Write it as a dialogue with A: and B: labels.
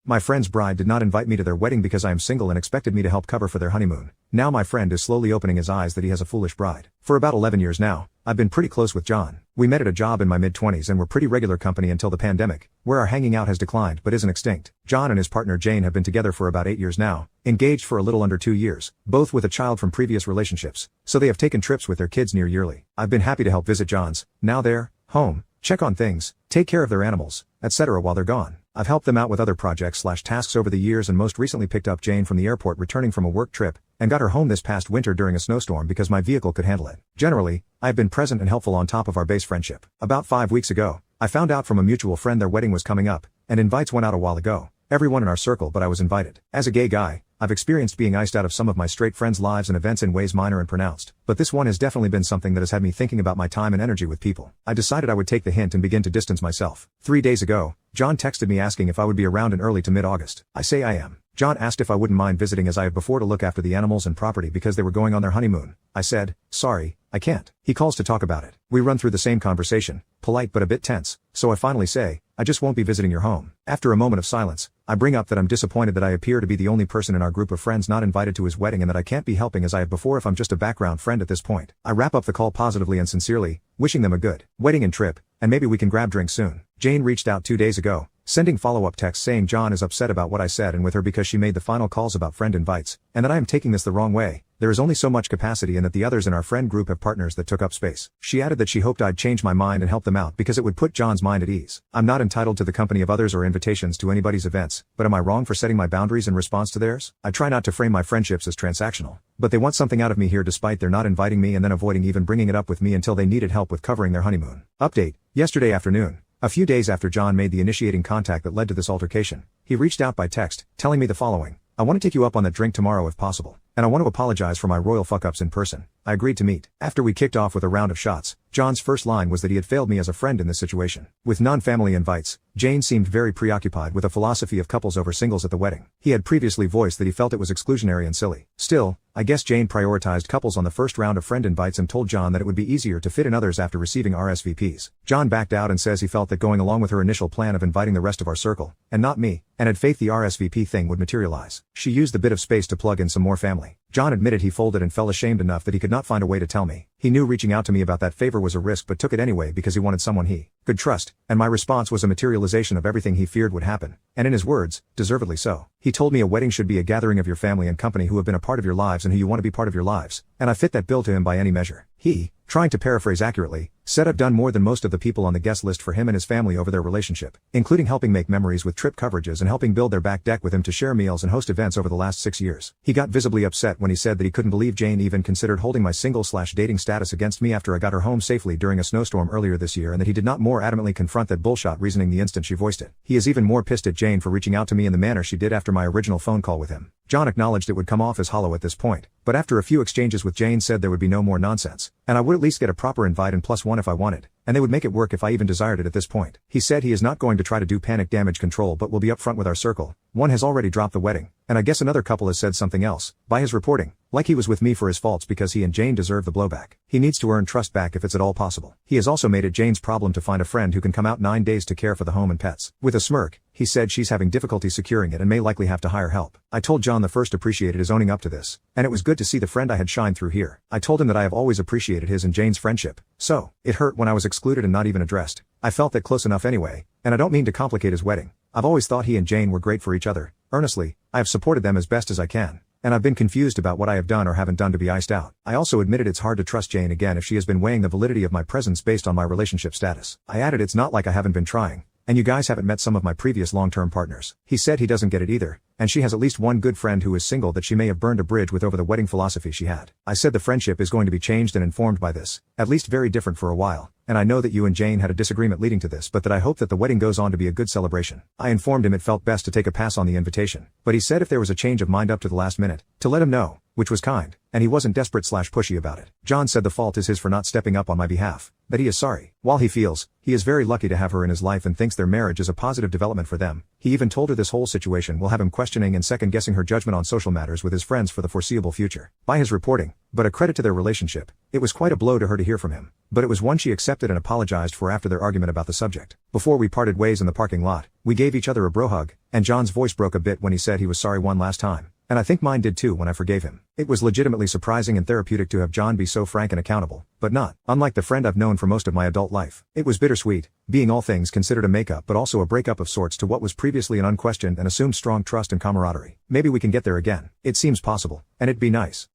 A: My friend's bride did not invite me to their wedding because I am single and expected me to help cover for their honeymoon. Now my friend is slowly opening his eyes that he has a foolish bride. For about 11 years now, I've been pretty close with John. We met at a job in my mid-20s and were pretty regular company until the pandemic, where our hanging out has declined but isn't extinct. John and his partner Jane have been together for about 8 years now, engaged for a little under 2 years, both with a child from previous relationships, so they have taken trips with their kids near yearly. I've been happy to help visit John's, now their home, check on things, take care of their animals, etc. while they're gone. I've helped them out with other projects/tasks over the years and most recently picked up Jane from the airport returning from a work trip, and got her home this past winter during a snowstorm because my vehicle could handle it. Generally, I've been present and helpful on top of our base friendship. About 5 weeks ago, I found out from a mutual friend their wedding was coming up, and invites went out a while ago. Everyone in our circle but I was invited. As a gay guy, I've experienced being iced out of some of my straight friends' lives and events in ways minor and pronounced, but this one has definitely been something that has had me thinking about my time and energy with people. I decided I would take the hint and begin to distance myself. 3 days ago, John texted me asking if I would be around in early to mid-August. I say I am. John asked if I wouldn't mind visiting as I have before to look after the animals and property because they were going on their honeymoon. I said, sorry, I can't. He calls to talk about it. We run through the same conversation, polite but a bit tense, so I finally say, I just won't be visiting your home. After a moment of silence, I bring up that I'm disappointed that I appear to be the only person in our group of friends not invited to his wedding and that I can't be helping as I have before if I'm just a background friend at this point. I wrap up the call positively and sincerely, wishing them a good wedding and trip, and maybe we can grab drinks soon. Jane reached out 2 days ago, sending follow-up texts saying John is upset about what I said and with her because she made the final calls about friend invites, and that I am taking this the wrong way. There is only so much capacity and that the others in our friend group have partners that took up space. She added that she hoped I'd change my mind and help them out because it would put John's mind at ease. I'm not entitled to the company of others or invitations to anybody's events, but am I wrong for setting my boundaries in response to theirs? I try not to frame my friendships as transactional, but they want something out of me here despite their not inviting me and then avoiding even bringing it up with me until they needed help with covering their honeymoon. Update: yesterday afternoon, a few days after John made the initiating contact that led to this altercation, he reached out by text, telling me the following: I want to take you up on that drink tomorrow if possible, and I want to apologize for my royal fuck-ups in person. I agreed to meet. After we kicked off with a round of shots, John's first line was that he had failed me as a friend in this situation. With non-family invites, Jane seemed very preoccupied with a philosophy of couples over singles at the wedding. He had previously voiced that he felt it was exclusionary and silly. Still, I guess Jane prioritized couples on the first round of friend invites and told John that it would be easier to fit in others after receiving RSVPs. John backed out and says he felt that going along with her initial plan of inviting the rest of our circle, and not me, and had faith the RSVP thing would materialize. She used the bit of space to plug in some more family. John admitted he folded and felt ashamed enough that he could not find a way to tell me. He knew reaching out to me about that favor was a risk but took it anyway because he wanted someone he could trust, and my response was a materialization of everything he feared would happen, and in his words, deservedly so. He told me a wedding should be a gathering of your family and company who have been a part of your lives and who you want to be part of your lives, and I fit that bill to him by any measure. He, trying to paraphrase accurately, said I've done more than most of the people on the guest list for him and his family over their relationship, including helping make memories with trip coverages and helping build their back deck with him to share meals and host events over the last 6 years. He got visibly upset when he said that he couldn't believe Jane even considered holding my single/dating status against me after I got her home safely during a snowstorm earlier this year and that he did not more adamantly confront that bullshit reasoning the instant she voiced it. He is even more pissed at Jane for reaching out to me in the manner she did after my original phone call with him. John acknowledged it would come off as hollow at this point, but after a few exchanges with Jane said there would be no more nonsense, and I would at least get a proper invite and +1 if I wanted, and they would make it work if I even desired it at this point. He said he is not going to try to do panic damage control but will be upfront with our circle. One has already dropped the wedding, and I guess another couple has said something else, by his reporting, like he was with me for his faults because he and Jane deserve the blowback. He needs to earn trust back if it's at all possible. He has also made it Jane's problem to find a friend who can come out 9 days to care for the home and pets. With a smirk, he said she's having difficulty securing it and may likely have to hire help. I told John the first appreciated his owning up to this, and it was good to see the friend I had shine through here. I told him that I have always appreciated his and Jane's friendship, so it hurt when I was excluded and not even addressed. I felt that close enough anyway, and I don't mean to complicate his wedding. I've always thought he and Jane were great for each other. Earnestly, I have supported them as best as I can, and I've been confused about what I have done or haven't done to be iced out. I also admitted it's hard to trust Jane again if she has been weighing the validity of my presence based on my relationship status. I added it's not like I haven't been trying, and you guys haven't met some of my previous long-term partners. He said he doesn't get it either, and she has at least one good friend who is single that she may have burned a bridge with over the wedding philosophy she had. I said the friendship is going to be changed and informed by this, at least very different for a while, and I know that you and Jane had a disagreement leading to this but that I hope that the wedding goes on to be a good celebration. I informed him it felt best to take a pass on the invitation, but he said if there was a change of mind up to the last minute, to let him know, which was kind, and he wasn't desperate/pushy about it. John said the fault is his for not stepping up on my behalf, that he is sorry. While he feels he is very lucky to have her in his life and thinks their marriage is a positive development for them, he even told her this whole situation will have him question questioning and second-guessing her judgment on social matters with his friends for the foreseeable future. By his reporting, but a credit to their relationship, it was quite a blow to her to hear from him. But it was one she accepted and apologized for after their argument about the subject. Before we parted ways in the parking lot, we gave each other a bro hug, and John's voice broke a bit when he said he was sorry one last time. And I think mine did too when I forgave him. It was legitimately surprising and therapeutic to have John be so frank and accountable, but not unlike the friend I've known for most of my adult life. It was bittersweet, being all things considered a makeup but also a breakup of sorts to what was previously an unquestioned and assumed strong trust and camaraderie. Maybe we can get there again. It seems possible, and it'd be nice.